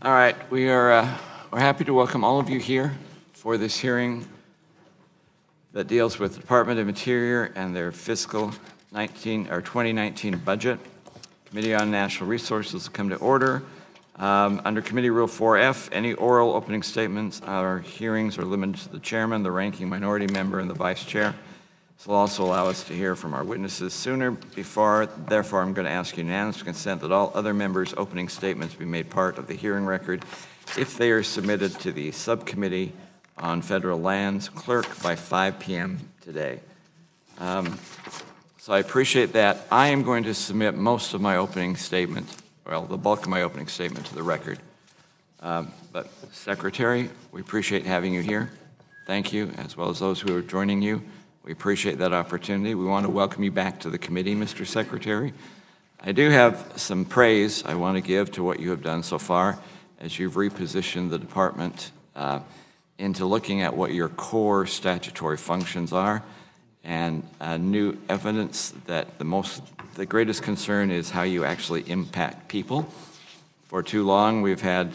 All right, we're happy to welcome all of you here for this hearing that deals with the Department of Interior and their fiscal 2019 budget. Committee on National Resources will come to order. Under Committee Rule 4F, any oral opening statements or hearings are limited to the chairman, the ranking minority member, and the vice chair. This will also allow us to hear from our witnesses sooner. Therefore, I'm going to ask unanimous consent that all other members' opening statements be made part of the hearing record if they are submitted to the Subcommittee on Federal Lands clerk by 5 p.m. today. So I appreciate that. I am going to submit most of my opening statement, well, the bulk of my opening statement to the record. But Secretary, we appreciate having you here. Thank you, as well as those who are joining you. We appreciate that opportunity. We want to welcome you back to the committee, Mr. Secretary. I do have some praise I want to give to what you have done so far as you've repositioned the department into looking at what your core statutory functions are, and new evidence that the greatest concern is how you actually impact people. For too long, we've had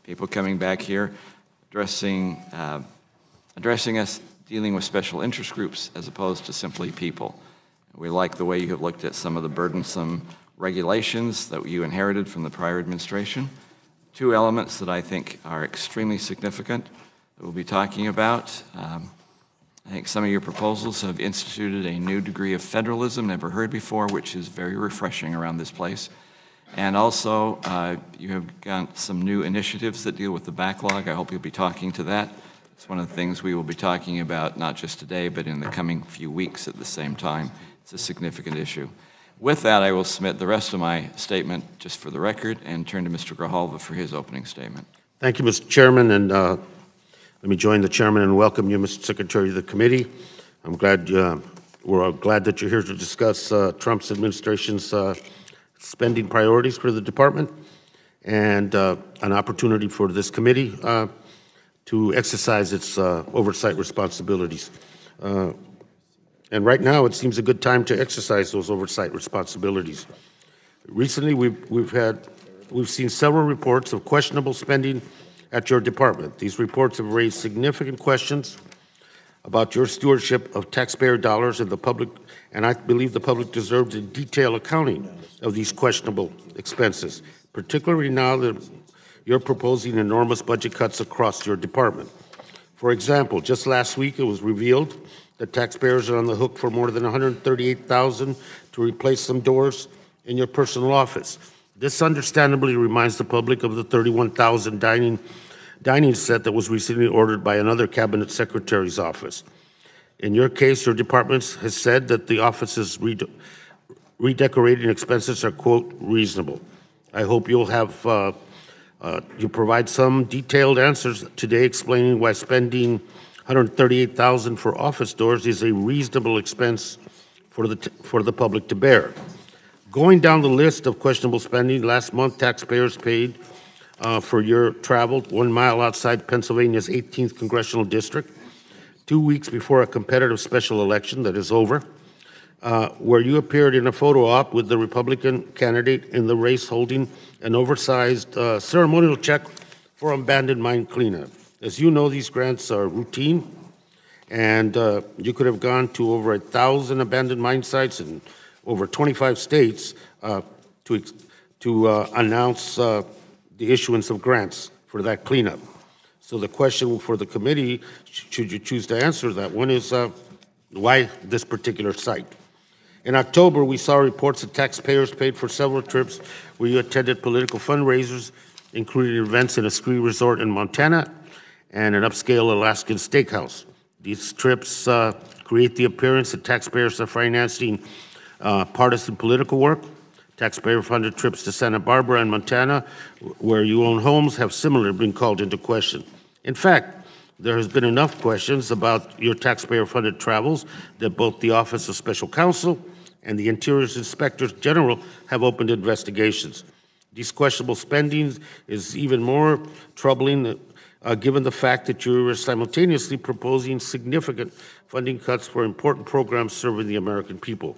people coming back here addressing us dealing with special interest groups as opposed to simply people. We like the way you have looked at some of the burdensome regulations that you inherited from the prior administration. Two elements that I think are extremely significant that we'll be talking about. I think some of your proposals have instituted a new degree of federalism never heard before, which is very refreshing around this place. And also, you have got some new initiatives that deal with the backlog. I hope you'll be talking to that. It's one of the things we will be talking about, not just today, but in the coming few weeks at the same time. It's a significant issue. With that, I will submit the rest of my statement just for the record and turn to Mr. Grijalva for his opening statement. Thank you, Mr. Chairman, and let me join the chairman and welcome you, Mr. Secretary of the committee. I'm glad we're glad that you're here to discuss Trump's administration's spending priorities for the department and an opportunity for this committee to exercise its oversight responsibilities. And right now, it seems a good time to exercise those oversight responsibilities. Recently, we've seen several reports of questionable spending at your department. These reports have raised significant questions about your stewardship of taxpayer dollars and the public, and I believe the public deserves a detailed accounting of these questionable expenses, particularly now that you're proposing enormous budget cuts across your department. For example, just last week it was revealed that taxpayers are on the hook for more than $138,000 to replace some doors in your personal office. This understandably reminds the public of the $31,000 dining set that was recently ordered by another cabinet secretary's office. In your case, your department has said that the office's redecorating expenses are, quote, reasonable. I hope you'll have you provide some detailed answers today explaining why spending $138,000 for office doors is a reasonable expense for the public to bear. Going down the list of questionable spending, last month taxpayers paid for your travel 1 mile outside Pennsylvania's 18th congressional district, 2 weeks before a competitive special election that is over, where you appeared in a photo op with the Republican candidate in the race holding an oversized ceremonial check for abandoned mine cleanup. As you know, these grants are routine, and you could have gone to over 1,000 abandoned mine sites in over 25 states to announce the issuance of grants for that cleanup. So the question for the committee, should you choose to answer that one, is why this particular site? In October, we saw reports that taxpayers paid for several trips where you attended political fundraisers, including events in a ski resort in Montana and an upscale Alaskan steakhouse. These trips create the appearance that taxpayers are financing partisan political work. Taxpayer-funded trips to Santa Barbara and Montana, where you own homes, have similarly been called into question. In fact, there has been enough questions about your taxpayer-funded travels that both the Office of Special Counsel and the Interior's Inspectors General have opened investigations. These questionable spending is even more troubling given the fact that you are simultaneously proposing significant funding cuts for important programs serving the American people.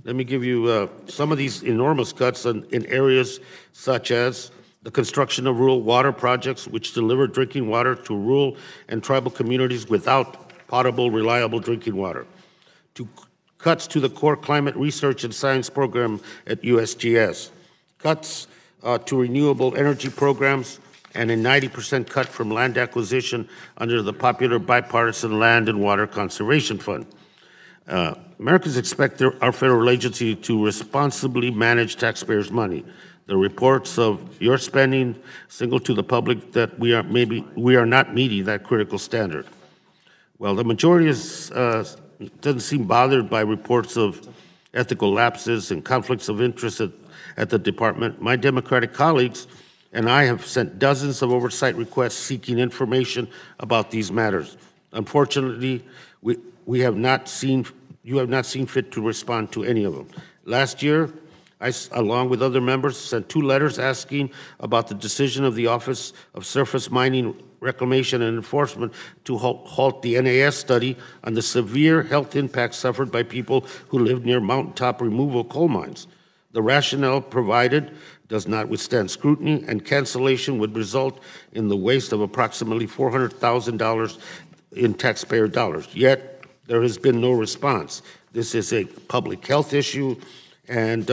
Let me give you some of these enormous cuts in areas such as the construction of rural water projects which deliver drinking water to rural and tribal communities without potable, reliable drinking water, to cuts to the core climate research and science program at USGS, cuts to renewable energy programs, and a 90% cut from land acquisition under the popular bipartisan Land and Water Conservation Fund. Americans expect our federal agency to responsibly manage taxpayers' money. The reports of your spending signal to the public that we are not meeting that critical standard. Well, the majority doesn't seem bothered by reports of ethical lapses and conflicts of interest at the department. My Democratic colleagues and I have sent dozens of oversight requests seeking information about these matters. Unfortunately, you have not seen fit to respond to any of them. Last year, I, along with other members, sent 2 letters asking about the decision of the Office of Surface Mining Reclamation and Enforcement to halt the NAS study on the severe health impacts suffered by people who live near mountaintop removal coal mines. The rationale provided does not withstand scrutiny, and cancellation would result in the waste of approximately $400,000 in taxpayer dollars. Yet, there has been no response. This is a public health issue, and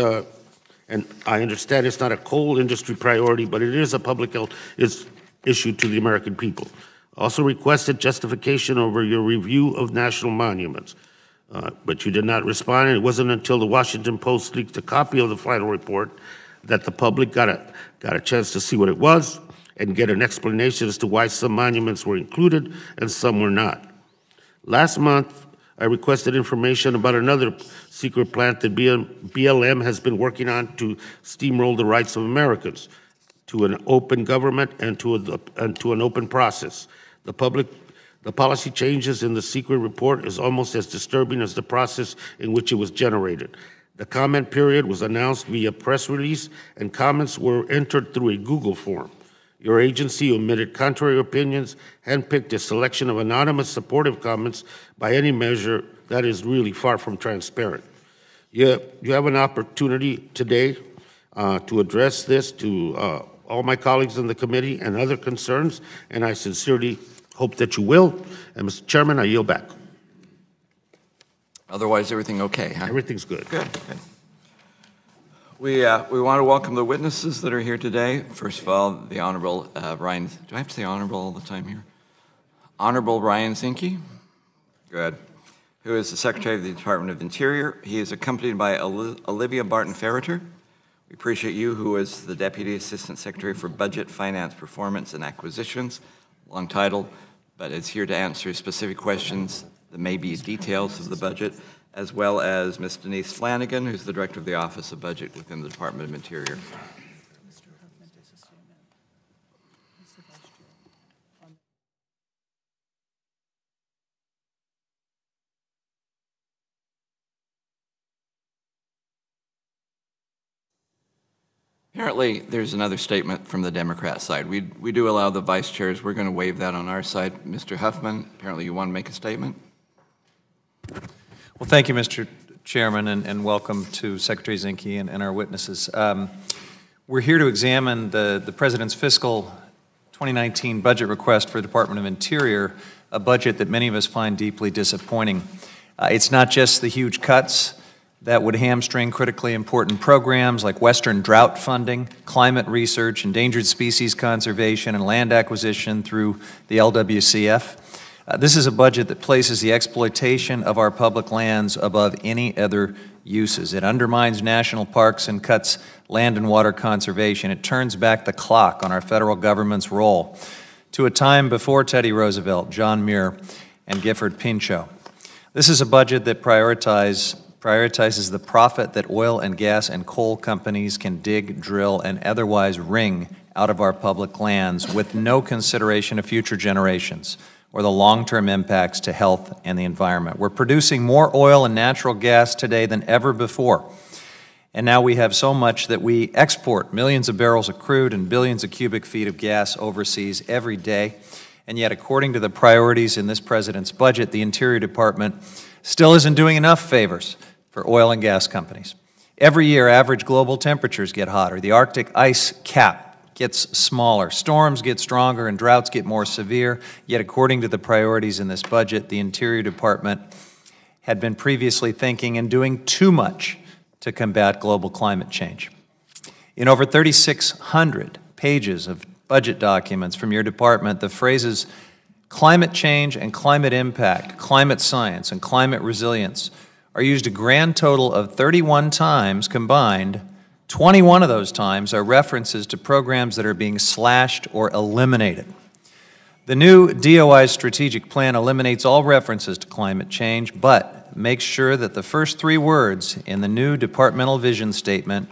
I understand it's not a coal industry priority, but it is a public health issue to the American people. Also requested justification over your review of national monuments, but you did not respond, and it wasn't until the Washington Post leaked a copy of the final report that the public got a chance to see what it was and get an explanation as to why some monuments were included and some were not. Last month, I requested information about another secret plant that BLM has been working on to steamroll the rights of Americans to an open government and to an open process. The policy changes in the secret report is almost as disturbing as the process in which it was generated. The comment period was announced via press release, and comments were entered through a Google form. Your agency omitted contrary opinions, handpicked a selection of anonymous supportive comments. By any measure, that is really far from transparent. You have an opportunity today to address this to all my colleagues in the committee and other concerns, and I sincerely hope that you will. And Mr. Chairman, I yield back. Otherwise, everything okay, huh? Everything's good. Good, good. We want to welcome the witnesses that are here today. First of all, the Honorable Ryan, do I have to say honorable all the time here? Honorable Ryan Zinke, good, who is the Secretary of the Department of Interior. He is accompanied by Olivia Barton-Ferreter. We appreciate you, who is the Deputy Assistant Secretary for Budget, Finance, Performance, and Acquisitions, long title, but is here to answer specific questions that may be details of the budget, as well as Ms. Denise Flanagan, who's the Director of the Office of Budget within the Department of Interior. Apparently, there's another statement from the Democrat side. We do allow the vice chairs. We're going to waive that on our side. Mr. Huffman, apparently you want to make a statement? Well, thank you, Mr. Chairman, and welcome to Secretary Zinke and our witnesses. We're here to examine the President's fiscal 2019 budget request for the Department of Interior, a budget that many of us find deeply disappointing. It's not just the huge cuts that would hamstring critically important programs like Western drought funding, climate research, endangered species conservation, and land acquisition through the LWCF. This is a budget that places the exploitation of our public lands above any other uses. It undermines national parks and cuts land and water conservation. It turns back the clock on our federal government's role to a time before Teddy Roosevelt, John Muir, and Gifford Pinchot. This is a budget that prioritizes the profit that oil and gas and coal companies can dig, drill, and otherwise wring out of our public lands with no consideration of future generations or the long-term impacts to health and the environment. We're producing more oil and natural gas today than ever before. And now we have so much that we export millions of barrels of crude and billions of cubic feet of gas overseas every day. And yet, according to the priorities in this President's budget, the Interior Department still isn't doing enough favors for oil and gas companies. Every year, average global temperatures get hotter. The Arctic ice cap gets smaller. Storms get stronger and droughts get more severe, yet according to the priorities in this budget, the Interior Department had been previously thinking and doing too much to combat global climate change. In over 3,600 pages of budget documents from your department, the phrases climate change and climate impact, climate science and climate resilience are used a grand total of 31 times combined. 21 of those times are references to programs that are being slashed or eliminated. The new DOI strategic plan eliminates all references to climate change, but makes sure that the first 3 words in the new departmental vision statement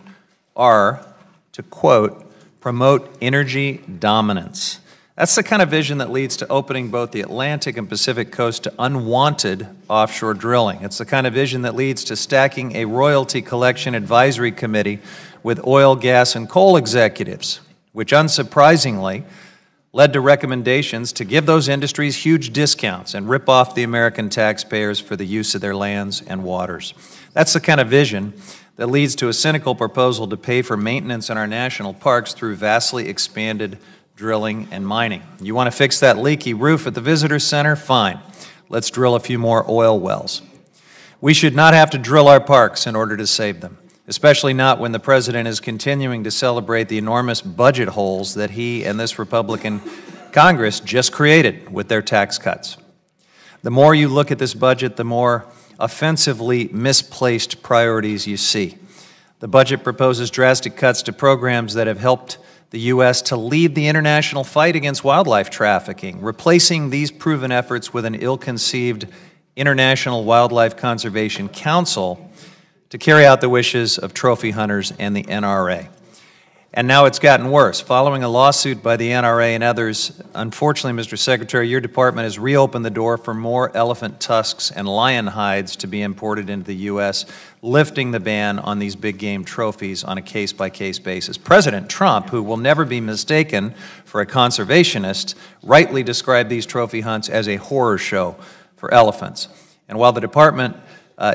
are, to quote, promote energy dominance. That's the kind of vision that leads to opening both the Atlantic and Pacific coast to unwanted offshore drilling. It's the kind of vision that leads to stacking a royalty collection advisory committee with oil, gas, and coal executives, which unsurprisingly led to recommendations to give those industries huge discounts and rip off the American taxpayers for the use of their lands and waters. That's the kind of vision that leads to a cynical proposal to pay for maintenance in our national parks through vastly expanded drilling and mining. You want to fix that leaky roof at the visitor center? Fine. Let's drill a few more oil wells. We should not have to drill our parks in order to save them, especially not when the President is continuing to celebrate the enormous budget holes that he and this Republican Congress just created with their tax cuts. The more you look at this budget, the more offensively misplaced priorities you see. The budget proposes drastic cuts to programs that have helped the U.S. to lead the international fight against wildlife trafficking, replacing these proven efforts with an ill-conceived International Wildlife Conservation Council to carry out the wishes of trophy hunters and the NRA. And now it's gotten worse. Following a lawsuit by the NRA and others, unfortunately, Mr. Secretary, your department has reopened the door for more elephant tusks and lion hides to be imported into the U.S., lifting the ban on these big game trophies on a case-by-case basis. President Trump, who will never be mistaken for a conservationist, rightly described these trophy hunts as a horror show for elephants. And while the department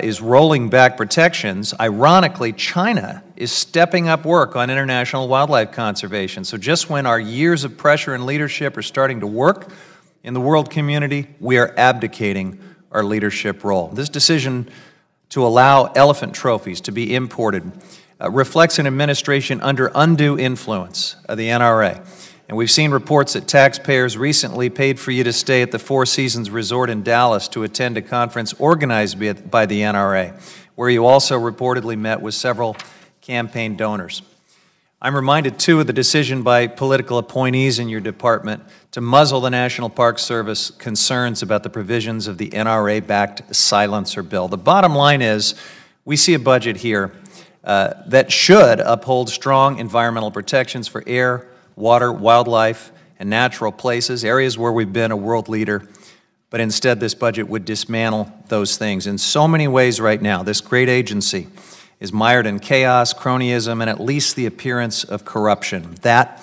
is rolling back protections, ironically, China is stepping up work on international wildlife conservation. So just when our years of pressure and leadership are starting to work in the world community, we are abdicating our leadership role. This decision to allow elephant trophies to be imported reflects an administration under undue influence of the NRA. And we've seen reports that taxpayers recently paid for you to stay at the Four Seasons Resort in Dallas to attend a conference organized by the NRA, where you also reportedly met with several campaign donors. I'm reminded, too, of the decision by political appointees in your department to muzzle the National Park Service concerns about the provisions of the NRA-backed silencer bill. The bottom line is we see a budget here that should uphold strong environmental protections for air, water, wildlife, and natural places, areas where we've been a world leader, but instead this budget would dismantle those things. In so many ways right now, this great agency is mired in chaos, cronyism, and at least the appearance of corruption. That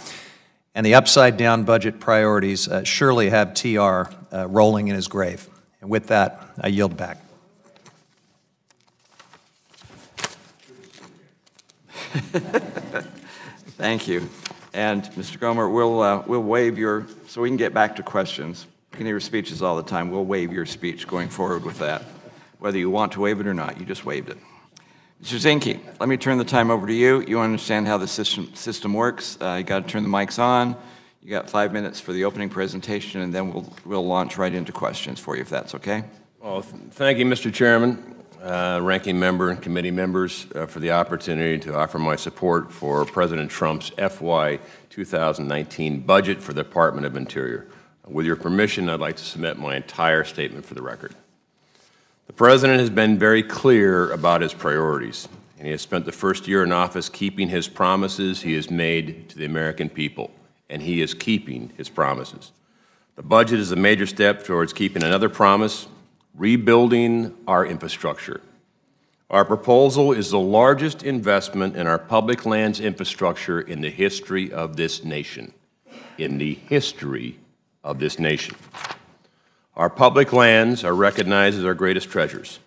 and the upside-down budget priorities surely have TR rolling in his grave. And with that, I yield back. Thank you. And Mr. Gomer, we'll waive your, so we can get back to questions. You can hear speeches all the time. We'll waive your speech going forward with that. Whether you want to waive it or not, you just waived it. Mr. Zinke, let me turn the time over to you. You understand how the system works. You got to turn the mics on. You got 5 minutes for the opening presentation, and then we'll launch right into questions for you, if that's okay. Well, thank you, Mr. Chairman. Ranking member and committee members for the opportunity to offer my support for President Trump's FY 2019 budget for the Department of Interior. With your permission, I'd like to submit my entire statement for the record. The President has been very clear about his priorities, and he has spent the first year in office keeping his promises he has made to the American people, and he is keeping his promises. The budget is a major step towards keeping another promise, rebuilding our infrastructure. Our proposal is the largest investment in our public lands infrastructure in the history of this nation. In the history of this nation. Our public lands are recognized as our greatest treasures,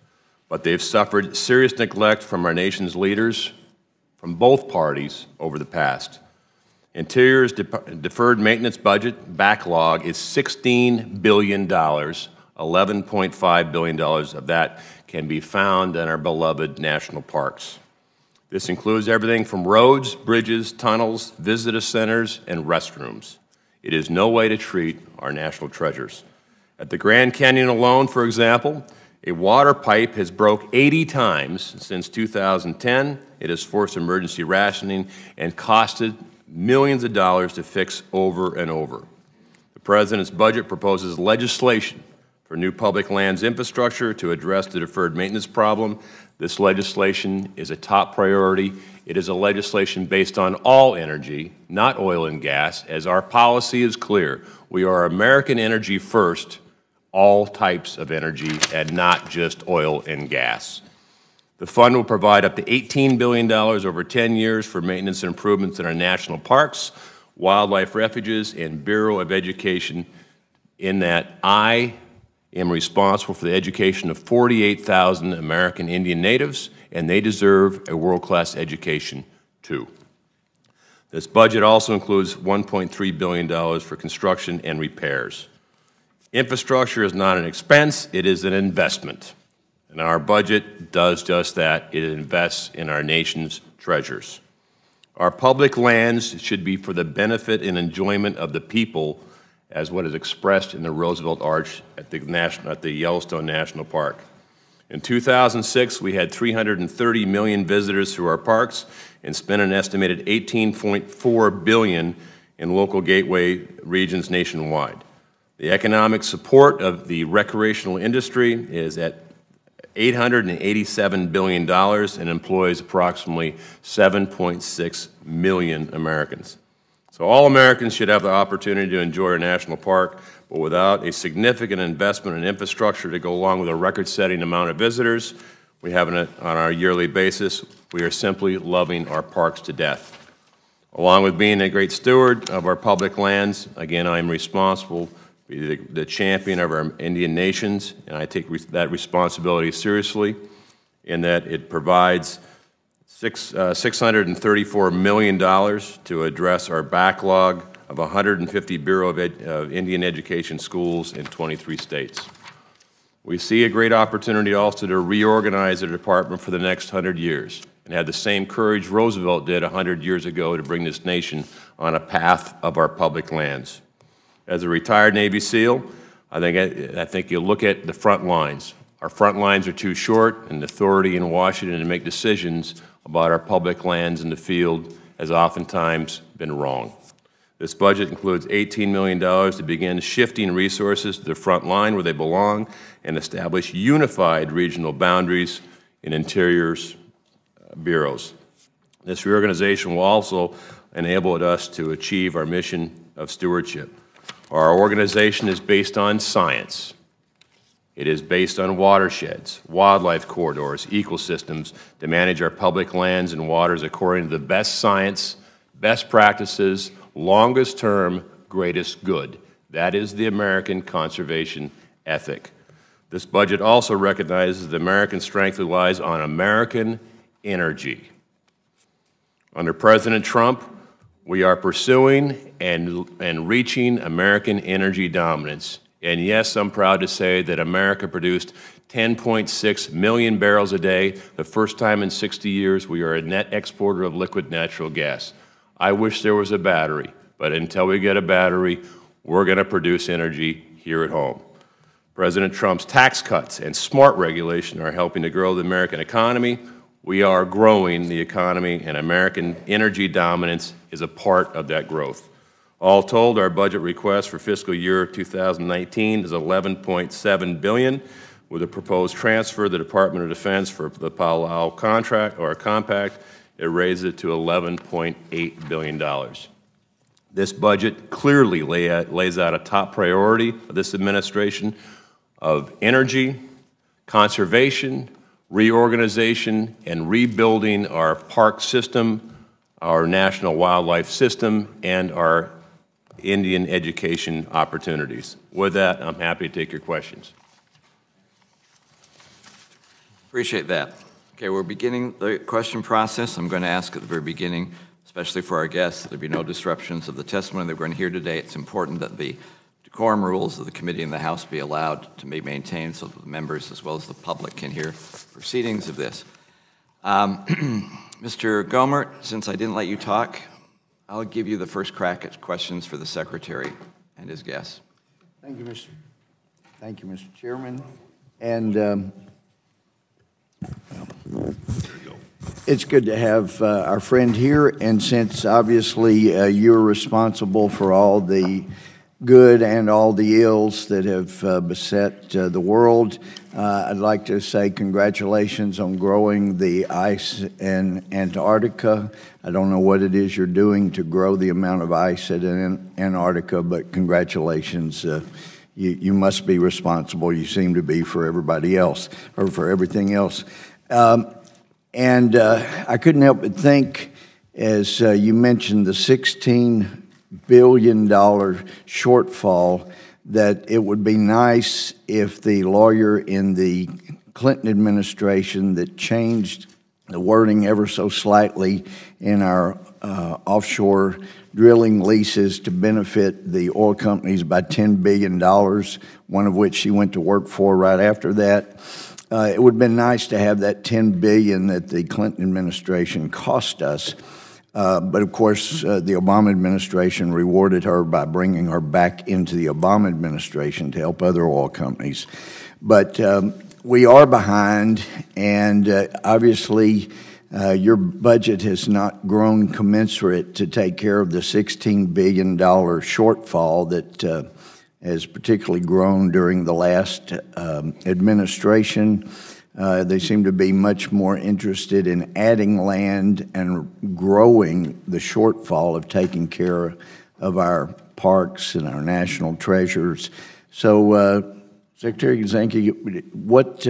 but they've suffered serious neglect from our nation's leaders from both parties over the past. Interior's deferred maintenance budget backlog is $16 billion. $11.5 billion of that can be found in our beloved national parks. This includes everything from roads, bridges, tunnels, visitor centers, and restrooms. It is no way to treat our national treasures. At the Grand Canyon alone, for example, a water pipe has broke 80 times since 2010. It has forced emergency rationing and costed millions of dollars to fix over and over. The President's budget proposes legislation for new public lands infrastructure to address the deferred maintenance problem. This legislation is a top priority. It is a legislation based on all energy, not oil and gas, as our policy is clear. We are American energy first, all types of energy, and not just oil and gas. The fund will provide up to $18 billion over 10 years for maintenance and improvements in our national parks, wildlife refuges, and Bureau of Education, in that I am responsible for the education of 48,000 American Indian natives, and they deserve a world-class education, too. This budget also includes $1.3 billion for construction and repairs. Infrastructure is not an expense, it is an investment. And our budget does just that. It invests in our nation's treasures. Our public lands should be for the benefit and enjoyment of the people, as what is expressed in the Roosevelt Arch at the Yellowstone National Park. In 2006, we had 330 million visitors through our parks and spent an estimated $18.4 billion in local gateway regions nationwide. The economic support of the recreational industry is at $887 billion and employs approximately 7.6 million Americans. So all Americans should have the opportunity to enjoy our national park, but without a significant investment in infrastructure to go along with a record-setting amount of visitors we have on our yearly basis, we are simply loving our parks to death. Along with being a great steward of our public lands, again, I am responsible, the champion of our Indian nations, and I take that responsibility seriously in that it provides $634 million to address our backlog of 150 Bureau of Indian Education schools in 23 states. We see a great opportunity also to reorganize the department for the next 100 years and have the same courage Roosevelt did 100 years ago to bring this nation on a path of our public lands. As a retired Navy SEAL, I think you look at the front lines. Our front lines are too short, and the authority in Washington to make decisions about our public lands in the field has oftentimes been wrong. This budget includes $18 million to begin shifting resources to the front line where they belong and establish unified regional boundaries in Interior's bureaus. This reorganization will also enable us to achieve our mission of stewardship. Our organization is based on science. It is based on watersheds, wildlife corridors, ecosystems to manage our public lands and waters according to the best science, best practices, longest term, greatest good. That is the American conservation ethic. This budget also recognizes that American strength relies on American energy. Under President Trump, we are pursuing and reaching American energy dominance. And yes, I'm proud to say that America produced 10.6 million barrels a day. The first time in 60 years, we are a net exporter of liquid natural gas. I wish there was a battery, but until we get a battery, we're going to produce energy here at home. President Trump's tax cuts and smart regulation are helping to grow the American economy. We are growing the economy, and American energy dominance is a part of that growth. All told, our budget request for fiscal year 2019 is $11.7 billion, with a proposed transfer of the Department of Defense for the Palau contract or compact. It raises it to $11.8 billion. This budget clearly lays out a top priority of this administration of energy, conservation, reorganization, and rebuilding our park system, our national wildlife system, and our Indian education opportunities. With that, I'm happy to take your questions. Appreciate that. Okay, we're beginning the question process. I'm going to ask at the very beginning especially for our guests, that there be no disruptions of the testimony that we're going to hear today. It's important that the decorum rules of the committee and the House be allowed to be maintained so that the members as well as the public can hear proceedings of this. Mr. Gohmert, since I didn't let you talk, I'll give you the first crack at questions for the Secretary and his guests. Thank you, Mr. Chairman. And it's good to have our friend here, and since obviously you're responsible for all the good and all the ills that have beset the world, I'd like to say congratulations on growing the ice in Antarctica. I don't know what it is you're doing to grow the amount of ice in Antarctica, but congratulations. You must be responsible. You seem to be for everybody else, or for everything else. I couldn't help but think, as you mentioned, the $16 billion shortfall, that it would be nice if the lawyer in the Clinton administration that changed the wording ever so slightly in our offshore drilling leases to benefit the oil companies by $10 billion, one of which she went to work for right after that. It would have been nice to have that $10 billion that the Clinton administration cost us. But of course, the Obama administration rewarded her by bringing her back into the Obama administration to help other oil companies. But we are behind, and obviously your budget has not grown commensurate to take care of the $16 billion shortfall that has particularly grown during the last administration. They seem to be much more interested in adding land and growing the shortfall of taking care of our parks and our national treasures. So, Secretary Zinke, what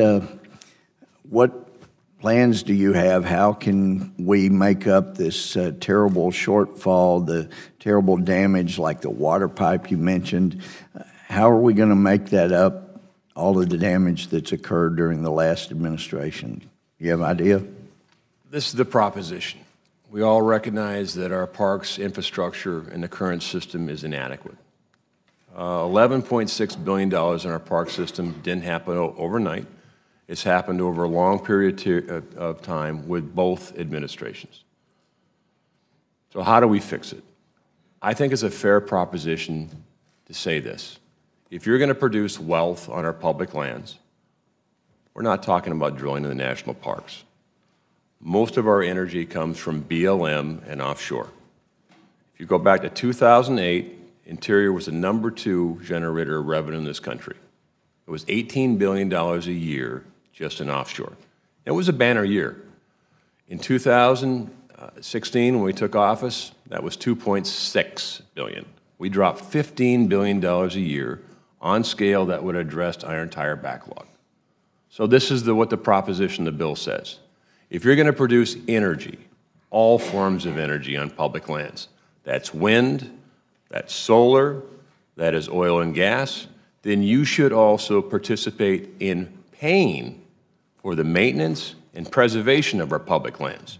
plans do you have? How can we make up this terrible shortfall, the terrible damage like the water pipe you mentioned? How are we going to make that up? All of the damage that's occurred during the last administration. You have an idea? This is the proposition. We all recognize that our parks infrastructure in the current system is inadequate. $11.6 billion in our park system didn't happen overnight. It's happened over a long period of time with both administrations. So how do we fix it? I think it's a fair proposition to say this. If you're going to produce wealth on our public lands, we're not talking about drilling in the national parks. Most of our energy comes from BLM and offshore. If you go back to 2008, Interior was the #2 generator of revenue in this country. It was $18 billion a year just in offshore. It was a banner year. In 2016, when we took office, that was $2.6 billion. We dropped $15 billion a year on scale that would have addressed our entire backlog. So this is what the proposition the bill says. If you're going to produce energy, all forms of energy on public lands, that's wind, that's solar, that is oil and gas, then you should also participate in paying for the maintenance and preservation of our public lands.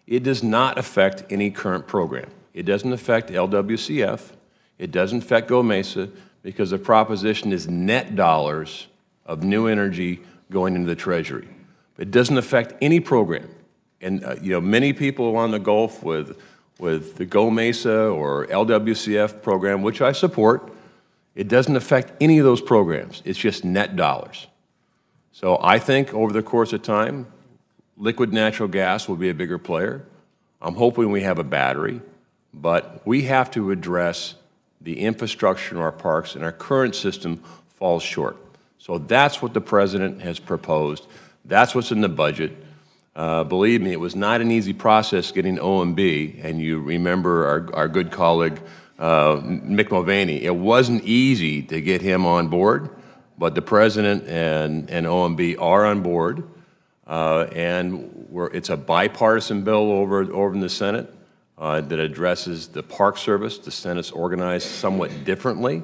It does not affect any current program. It doesn't affect LWCF. It doesn't affect Go Mesa, because the proposition is net dollars of new energy going into the Treasury. It doesn't affect any program. And many people along the Gulf with the Go Mesa or LWCF program, which I support, it doesn't affect any of those programs. It's just net dollars. So I think over the course of time, liquid natural gas will be a bigger player. I'm hoping we have a battery, but we have to address the infrastructure in our parks, and our current system falls short. So that's what the President has proposed. That's what's in the budget. Believe me, it was not an easy process getting OMB, and you remember our good colleague, Mick Mulvaney. It wasn't easy to get him on board, but the President and OMB are on board, and it's a bipartisan bill over in the Senate. That addresses the Park Service. The Senate's organized somewhat differently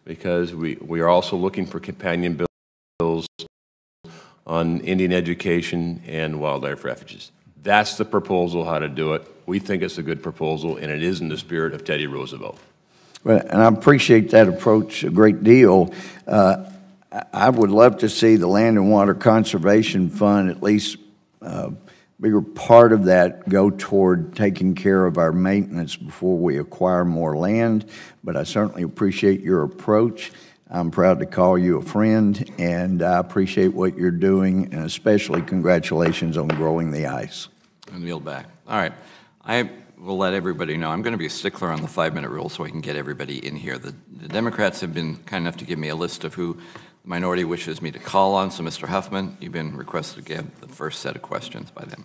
because we are also looking for companion bills on Indian education and wildlife refuges. That's the proposal how to do it. We think it's a good proposal, and it is in the spirit of Teddy Roosevelt. Well, and I appreciate that approach a great deal. I would love to see the Land and Water Conservation Fund, at least bigger part of that, go toward taking care of our maintenance before we acquire more land. But I certainly appreciate your approach. I'm proud to call you a friend, and I appreciate what you're doing, and especially congratulations on growing the ice. And yield back. All right. I will let everybody know. I'm going to be a stickler on the 5-minute rule so I can get everybody in here. The Democrats have been kind enough to give me a list of who the minority wishes me to call on. So, Mr. Huffman, you've been requested to give the first set of questions by them.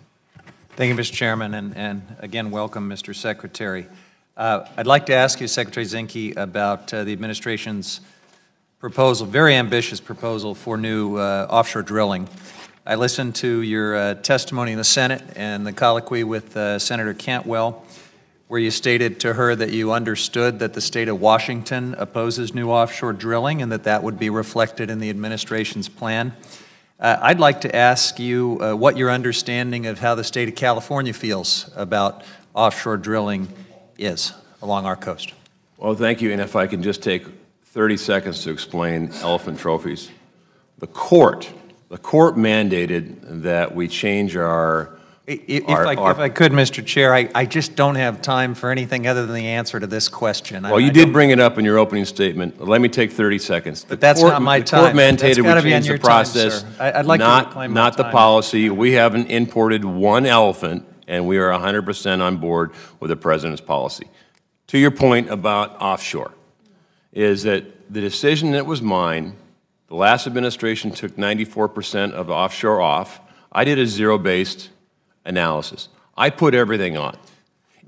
Thank you, Mr. Chairman, and again, welcome, Mr. Secretary. I'd like to ask you, Secretary Zinke, about the administration's proposal, very ambitious proposal for new offshore drilling. I listened to your testimony in the Senate and the colloquy with Senator Cantwell, where you stated to her that you understood that the state of Washington opposes new offshore drilling and that that would be reflected in the administration's plan. I'd like to ask you what your understanding of how the state of California feels about offshore drilling is along our coast. Well, thank you, and if I can just take 30 seconds to explain elephant trophies. The court mandated that we change our... If I could, Mr. Chair, I just don't have time for anything other than the answer to this question. Well, you did bring it up in your opening statement. Let me take 30 seconds. But that's not my time. The court mandated we change the process, I'd like to reclaim my not the time. policy. We haven't imported one elephant, and we are 100% on board with the President's policy. To your point about offshore, is that the decision that was mine, the last administration took 94% of offshore off. I did a zero-based analysis. I put everything on.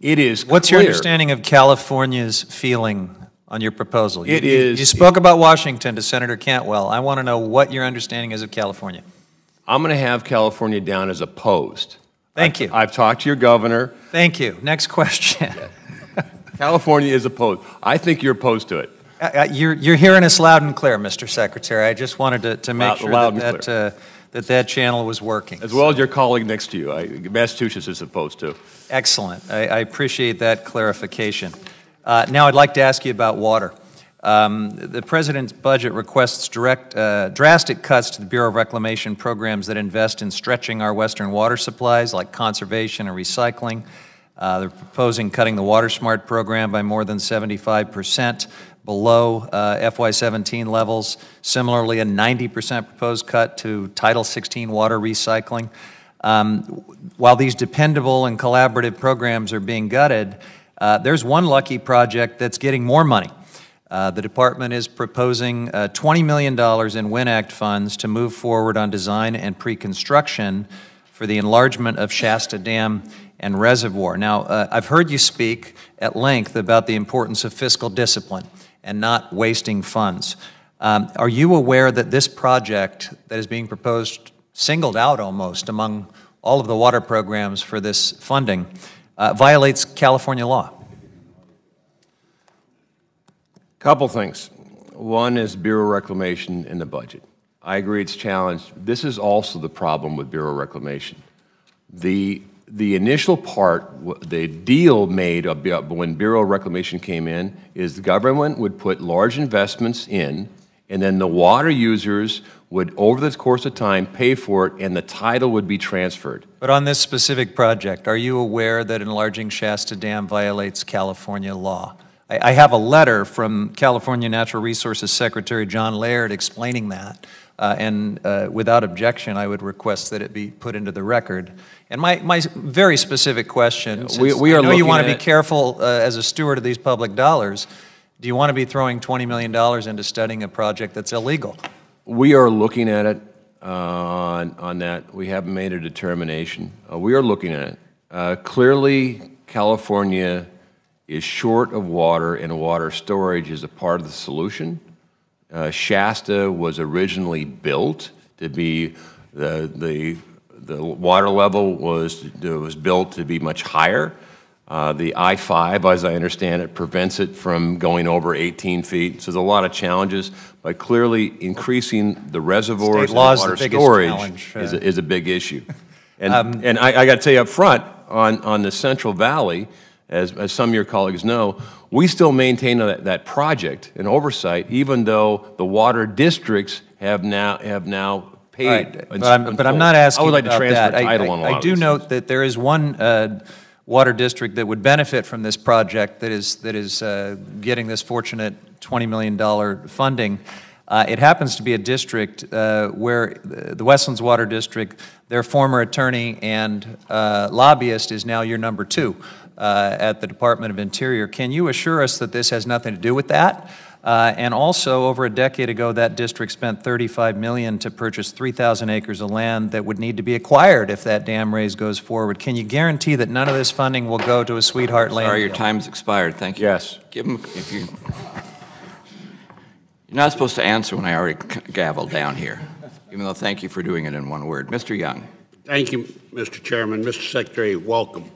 It is What's clear. your understanding of California's feeling on your proposal? You spoke about Washington to Senator Cantwell. I want to know what your understanding is of California. I'm going to have California down as opposed. Thank you. I've talked to your governor. Thank you. Next question. California is opposed. I think you're opposed to it. You're hearing us loud and clear, Mr. Secretary. I just wanted to make sure that channel was working. As well as your colleague next to you. Massachusetts is opposed to. Excellent. I appreciate that clarification. Now I'd like to ask you about water. The President's budget requests drastic cuts to the Bureau of Reclamation programs that invest in stretching our western water supplies, like conservation and recycling. They're proposing cutting the Water Smart program by more than 75%. Below FY17 levels. Similarly, a 90% proposed cut to Title 16 water recycling. While these dependable and collaborative programs are being gutted, there's one lucky project that's getting more money. The department is proposing $20 million in WIN Act funds to move forward on design and pre-construction for the enlargement of Shasta Dam and Reservoir. Now, I've heard you speak at length about the importance of fiscal discipline and not wasting funds. Are you aware that this project that is being proposed, singled out almost among all of the water programs for this funding, violates California law? Couple things. One is Bureau of Reclamation in the budget. I agree it's challenged. This is also the problem with Bureau of Reclamation. The initial part, the deal made when Bureau of Reclamation came in, is the government would put large investments in, and then the water users would, over the course of time, pay for it, and the title would be transferred. But on this specific project, are you aware that enlarging Shasta Dam violates California law? I have a letter from California Natural Resources Secretary John Laird explaining that, and without objection, I would request that it be put into the record. And my very specific question, since I know you want to be careful as a steward of these public dollars, do you want to be throwing $20 million into studying a project that's illegal? We are looking at it on that. We haven't made a determination. We are looking at it. Clearly, California is short of water, and water storage is a part of the solution. Shasta was originally built to be the water level was built to be much higher. The I-5, as I understand it, prevents it from going over 18 feet. So there's a lot of challenges, but clearly increasing the reservoirs and water storage is a big issue. And I got to tell you up front, on the Central Valley, as some of your colleagues know, we still maintain that project and oversight, even though the water districts have now paid. Right. But I'm not asking I would like about to transfer that. title on a lot I of do these note things. that there is one water district that would benefit from this project that is getting this fortunate $20 million funding. It happens to be a district where the Westlands Water District, their former attorney and lobbyist is now your number 2 at the Department of Interior. Can you assure us that this has nothing to do with that? And also, over a decade ago, that district spent $35 million to purchase 3,000 acres of land that would need to be acquired if that dam raise goes forward. Can you guarantee that none of this funding will go to a sweetheart land? Sorry, your time's expired. Thank you. Yes. Give him, if you... You're not supposed to answer when I already gaveled down here, even though thank you for doing it in one word. Mr. Young. Thank you, Mr. Chairman. Mr. Secretary, welcome.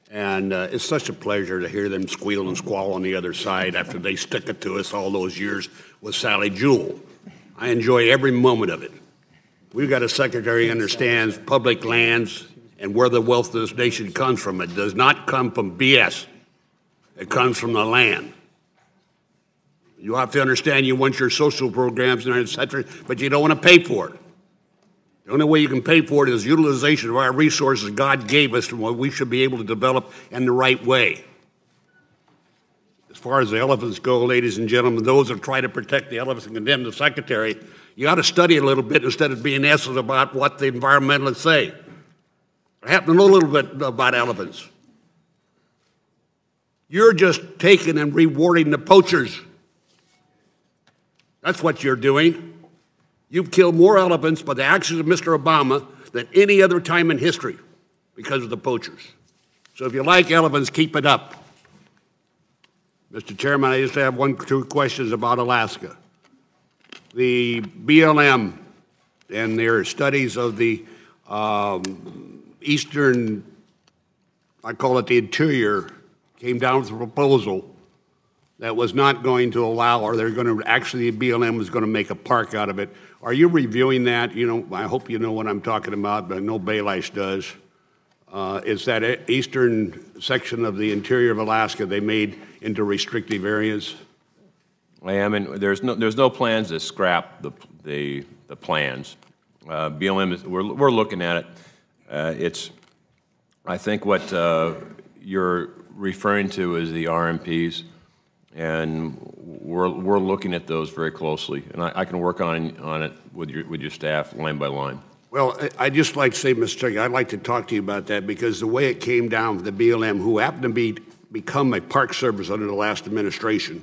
And it's such a pleasure to hear them squeal and squall on the other side after they stuck it to us all those years with Sally Jewell. I enjoy every moment of it. We've got a secretary who understands public lands and where the wealth of this nation comes from. It does not come from BS. It comes from the land. You have to understand you want your social programs and et cetera, but you don't want to pay for it. The only way you can pay for it is utilization of our resources God gave us and what we should be able to develop in the right way. As far as the elephants go, ladies and gentlemen, those that try to protect the elephants and condemn the secretary, you ought to study a little bit instead of being asked about what the environmentalists say. I happen to know a little bit about elephants. You're just taking and rewarding the poachers. That's what you're doing. You've killed more elephants by the actions of Mr. Obama than any other time in history because of the poachers. So if you like elephants, keep it up. Mr. Chairman, I just have 2 questions about Alaska. The BLM and their studies of the eastern, I call it the interior, came down with a proposal that was not going to allow, or they're going to, actually the BLM was going to make a park out of it. Are you reviewing that? You know, I hope you know what I'm talking about, but I know Baelish does. Is that eastern section of the interior of Alaska they made into restrictive areas? I am, and there's no plans to scrap the plans. BLM is, we're looking at it. I think what you're referring to is the RMPs. And we're looking at those very closely, and I can work on it with your staff line by line. Well, I'd just like to say, Mr. Secretary, I'd like to talk to you about that because the way it came down with the BLM, who happened to become a park service under the last administration,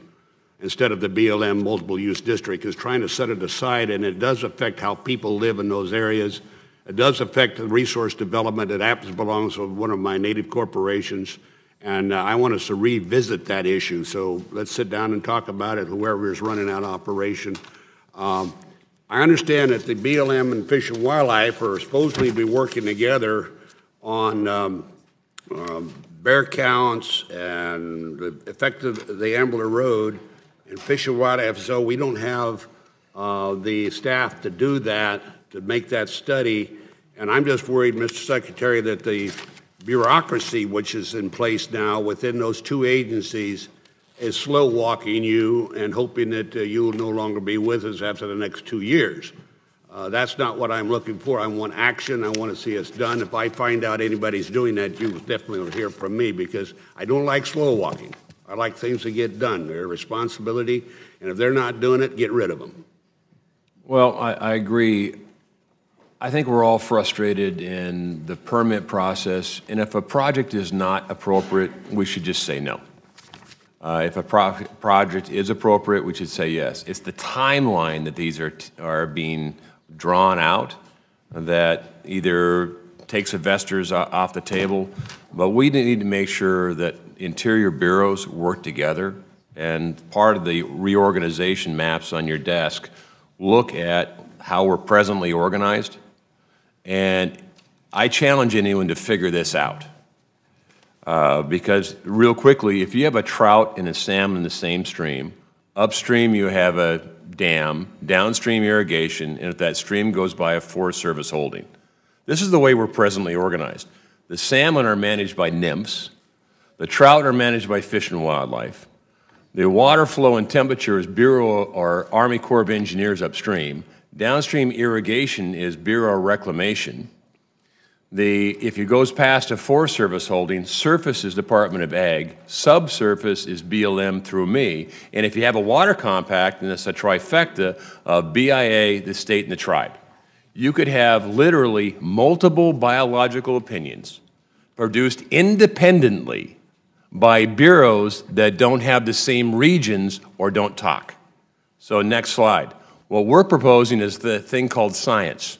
instead of the BLM multiple use district, is trying to set it aside, and it does affect how people live in those areas. It does affect the resource development. It happens belongs to one of my native corporations. And I want us to revisit that issue. So let's sit down and talk about it, whoever is running that operation. I understand that the BLM and Fish and Wildlife are supposedly be working together on bear counts and the effect of the Ambler Road and Fish and Wildlife. So we don't have the staff to do that, to make that study. And I'm just worried, Mr. Secretary, that the bureaucracy which is in place now within those 2 agencies is slow walking you and hoping that you will no longer be with us after the next 2 years. That's not what I'm looking for. I want action. I want to see us done. If I find out anybody's doing that, you definitely will hear from me because I don't like slow walking. I like things to get done. They're a responsibility, and if they're not doing it, get rid of them. Well, I agree. I think we're all frustrated in the permit process, and if a project is not appropriate, we should just say no. If a project is appropriate, we should say yes. It's the timeline that these are being drawn out that either takes investors off the table, but we need to make sure that interior bureaus work together, and part of the reorganization maps on your desk look at how we're presently organized. And I challenge anyone to figure this out. Because real quickly, if you have a trout and a salmon in the same stream, upstream you have a dam, downstream irrigation, and if that stream goes by a Forest Service holding. This is the way we're presently organized. The salmon are managed by nymphs. The trout are managed by Fish and Wildlife. The water flow and temperature is Bureau or Army Corps of Engineers upstream. Downstream irrigation is Bureau of Reclamation. If it goes past a Forest Service holding, surface is Department of Ag, subsurface is BLM through me, and if you have a water compact, then it's a trifecta of BIA, the state, and the tribe. You could have literally multiple biological opinions produced independently by bureaus that don't have the same regions or don't talk. So next slide. What we're proposing is the thing called science.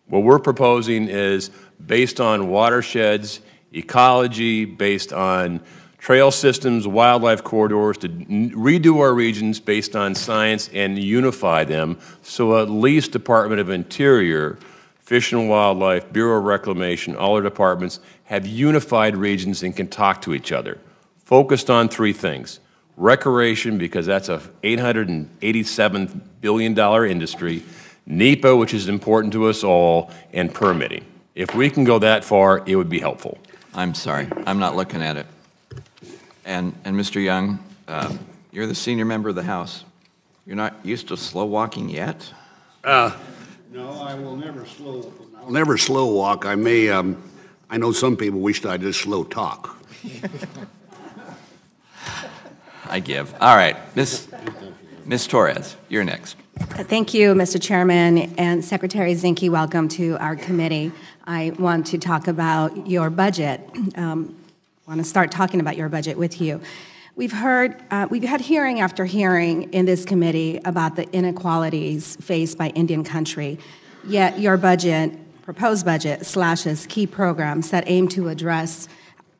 What we're proposing is based on watersheds, ecology, based on trail systems, wildlife corridors, to redo our regions based on science and unify them so at least Department of Interior, Fish and Wildlife, Bureau of Reclamation, all our departments have unified regions and can talk to each other. Focused on three things. Recreation, because that's a $887 billion industry. NEPA, which is important to us all, and permitting. If we can go that far, it would be helpful. I'm sorry, I'm not looking at it. And Mr. Young, you're the senior member of the House. You're not used to slow walking yet? No, I will never I'll never slow walk. I may, I know some people wish I'd just slow talk. I give. All right, Ms. Torres, you're next. Thank you, Mr. Chairman, and Secretary Zinke, welcome to our committee. I want to talk about your budget. I want to start talking about your budget with you. We've had hearing after hearing in this committee about the inequalities faced by Indian country, yet your budget, proposed budget, slashes key programs that aim to address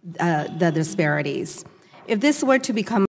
the disparities. If this were to become